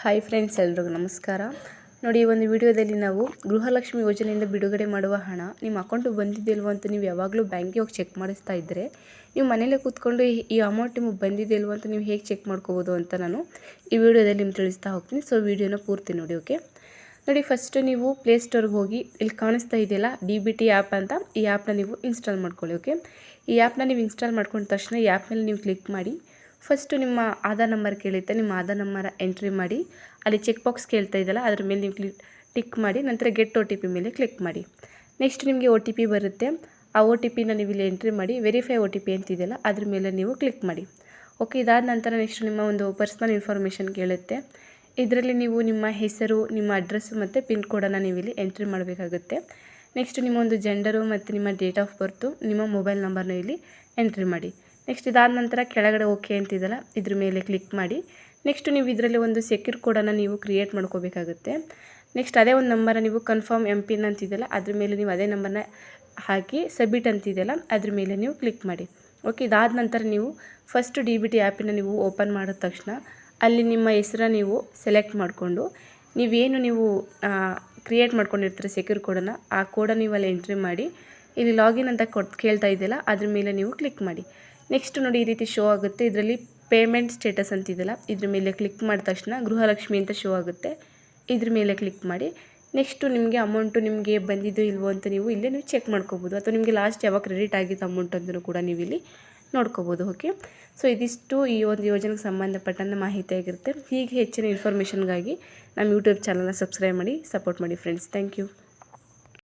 Hi friends, ಎಲ್ರಿಗೂ ನಮಸ್ಕಾರ. ನೋಡಿ, ಈ ಒಂದು ವಿಡಿಯೋದಲ್ಲಿ ನಾವು ಗೃಹಲಕ್ಷ್ಮಿ ಯೋಜನೆಯಿಂದ ಬಿಡುಗಡೆ ಮಾಡುವ ಹಣ ನಿಮ್ಮ ಅಕೌಂಟಿಗೆ ಬಂದಿದೆಯಲ್ವ ಅಂತ ನೀವು ಯಾವಾಗಲೂ ಬ್ಯಾಂಕಿಗೆ ಹೋಗಿ ಚೆಕ್ ಮಾಡಿಸ್ತಾ ಇದ್ದರೆ, ನೀವು ಮನೇಲೇ ಕೂತ್ಕೊಂಡು ಈ ಅಮೌಂಟ್ ನಿಮಗೆ ಬಂದಿದೆಯಲ್ವ ಅಂತ ನೀವು ಹೇಗೆ ಚೆಕ್ ಮಾಡ್ಕೋಬೋದು ಅಂತ ನಾನು ಈ ವಿಡಿಯೋದಲ್ಲಿ ನಿಮ್ಗೆ ತಿಳಿಸ್ತಾ ಹೋಗ್ತೀನಿ. ಸೊ ವಿಡಿಯೋನ ಪೂರ್ತಿ ನೋಡಿ. ಓಕೆ ನೋಡಿ, ಫಸ್ಟು ನೀವು ಪ್ಲೇಸ್ಟೋರ್ಗೆ ಹೋಗಿ ಇಲ್ಲಿ ಕಾಣಿಸ್ತಾ ಇದೆಯಲ್ಲ DBT ಆ್ಯಪ್ ಅಂತ, ಈ ಆ್ಯಪ್ನ ನೀವು ಇನ್ಸ್ಟಾಲ್ ಮಾಡ್ಕೊಳ್ಳಿ. ಓಕೆ, ಈ ಆ್ಯಪ್ನ ನೀವು ಇನ್ಸ್ಟಾಲ್ ಮಾಡ್ಕೊಂಡ ತಕ್ಷಣ ಈ ಆ್ಯಪ್ ಮೇಲೆ ನೀವು ಕ್ಲಿಕ್ ಮಾಡಿ. ಫಸ್ಟು ನಿಮ್ಮ ಆಧಾರ್ ನಂಬರ್ ಕೇಳುತ್ತೆ, ನಿಮ್ಮ ಆಧಾರ್ ನಂಬರ್ ಎಂಟ್ರಿ ಮಾಡಿ. ಅಲ್ಲಿ ಚೆಕ್ ಬಾಕ್ಸ್ ಕೇಳ್ತಾ ಇದೆಯಲ್ಲ, ಅದ್ರ ಮೇಲೆ ನೀವು ಟಿಕ್ ಮಾಡಿ. ನಂತರ ಗೆಟ್ OTP ಮೇಲೆ ಕ್ಲಿಕ್ ಮಾಡಿ. ನೆಕ್ಸ್ಟ್ ನಿಮಗೆ OTP ಬರುತ್ತೆ. ಆ OTPನ ನೀವು ಇಲ್ಲಿ ಎಂಟ್ರಿ ಮಾಡಿ. ವೆರಿಫೈ OTP ಅಂತಿದೆಯಲ್ಲ, ಅದ್ರ ಮೇಲೆ ನೀವು ಕ್ಲಿಕ್ ಮಾಡಿ. ಓಕೆ, ಇದಾದ ನಂತರ ನೆಕ್ಸ್ಟ್ ನಿಮ್ಮ ಒಂದು ಪರ್ಸ್ನಲ್ ಇನ್ಫಾರ್ಮೇಷನ್ ಕೇಳುತ್ತೆ. ಇದರಲ್ಲಿ ನೀವು ನಿಮ್ಮ ಹೆಸರು, ನಿಮ್ಮ ಅಡ್ರೆಸ್ಸು ಮತ್ತು ಪಿನ್ ಕೋಡನ್ನು ನೀವು ಇಲ್ಲಿ ಎಂಟ್ರಿ ಮಾಡಬೇಕಾಗುತ್ತೆ. ನೆಕ್ಸ್ಟ್ ನಿಮ್ಮ ಒಂದು ಜೆಂಡರು ಮತ್ತು ನಿಮ್ಮ ಡೇಟ್ ಆಫ್ ಬರ್ತು, ನಿಮ್ಮ ಮೊಬೈಲ್ ನಂಬರ್ನ ಇಲ್ಲಿ ಎಂಟ್ರಿ ಮಾಡಿ. ನೆಕ್ಸ್ಟ್ ಇದಾದ ನಂತರ ಕೆಳಗಡೆ ಓಕೆ ಅಂತಿದೆಯಲ್ಲ, ಇದ್ರ ಮೇಲೆ ಕ್ಲಿಕ್ ಮಾಡಿ. ನೆಕ್ಸ್ಟ್ ನೀವು ಇದರಲ್ಲಿ ಒಂದು ಸೆಕ್ಯೂರ್ ಕೋಡನ್ನು ನೀವು ಕ್ರಿಯೇಟ್ ಮಾಡ್ಕೋಬೇಕಾಗುತ್ತೆ. ನೆಕ್ಸ್ಟ್ ಅದೇ ಒಂದು ನಂಬರನ್ನ ನೀವು ಕನ್ಫರ್ಮ್ MPIN ಅಂತಿದೆಯಲ್ಲ, ಅದ್ರ ಮೇಲೆ ನೀವು ಅದೇ ನಂಬರ್ನ ಹಾಕಿ ಸಬ್ಮಿಟ್ ಅಂತಿದೆಯಲ್ಲ, ಅದ್ರ ಮೇಲೆ ನೀವು ಕ್ಲಿಕ್ ಮಾಡಿ. ಓಕೆ, ಇದಾದ ನಂತರ ನೀವು ಫಸ್ಟ್ DBT ಆ್ಯಪನ್ನು ನೀವು ಓಪನ್ ಮಾಡಿದ ತಕ್ಷಣ ಅಲ್ಲಿ ನಿಮ್ಮ ಹೆಸರನ್ನ ನೀವು ಸೆಲೆಕ್ಟ್ ಮಾಡಿಕೊಂಡು ನೀವು ಕ್ರಿಯೇಟ್ ಮಾಡ್ಕೊಂಡಿರ್ತೀರ ಸೆಕ್ಯೂರ್ ಕೋಡನ್ನು, ಆ ಕೋಡನ್ನು ನೀವು ಅಲ್ಲಿ ಎಂಟ್ರಿ ಮಾಡಿ. ಇಲ್ಲಿ ಲಾಗಿನ್ ಅಂತ ಕೇಳ್ತಾ ಇದೆಯಲ್ಲ, ಅದ್ರ ಮೇಲೆ ನೀವು ಕ್ಲಿಕ್ ಮಾಡಿ. ನೆಕ್ಸ್ಟ್ ನೋಡಿ, ಈ ರೀತಿ ಶೋ ಆಗುತ್ತೆ. ಇದರಲ್ಲಿ ಪೇಮೆಂಟ್ ಸ್ಟೇಟಸ್ ಅಂತಿದೆಯಲ್ಲ, ಇದ್ರ ಮೇಲೆ ಕ್ಲಿಕ್ ಮಾಡಿದ ತಕ್ಷಣ ಗೃಹಲಕ್ಷ್ಮಿ ಅಂತ ಶೋ ಆಗುತ್ತೆ. ಇದ್ರ ಮೇಲೆ ಕ್ಲಿಕ್ ಮಾಡಿ. ನೆಕ್ಸ್ಟು ನಿಮಗೆ ಅಮೌಂಟು ನಿಮಗೆ ಬಂದಿದ್ದು ಇಲ್ವೋ ಅಂತ ನೀವು ಇಲ್ಲೇ ನೀವು ಚೆಕ್ ಮಾಡ್ಕೋಬೋದು, ಅಥವಾ ನಿಮಗೆ ಲಾಸ್ಟ್ ಯಾವಾಗ ಕ್ರೆಡಿಟ್ ಆಗಿತ್ತು ಅಮೌಂಟ್ ಅಂತಲೂ ಕೂಡ ನೀವು ಇಲ್ಲಿ ನೋಡ್ಕೋಬೋದು. ಓಕೆ, ಸೊ ಇದಿಷ್ಟು ಈ ಒಂದು ಯೋಜನೆಗೆ ಸಂಬಂಧಪಟ್ಟಂಥ ಮಾಹಿತಿ ಆಗಿರುತ್ತೆ. ಹೀಗೆ ಹೆಚ್ಚಿನ ಇನ್ಫಾರ್ಮೇಷನ್ಗಾಗಿ ನಮ್ಮ ಯೂಟ್ಯೂಬ್ ಚಾನಲ್ನ ಸಬ್ಸ್ಕ್ರೈಬ್ ಮಾಡಿ, ಸಪೋರ್ಟ್ ಮಾಡಿ ಫ್ರೆಂಡ್ಸ್. Thank you.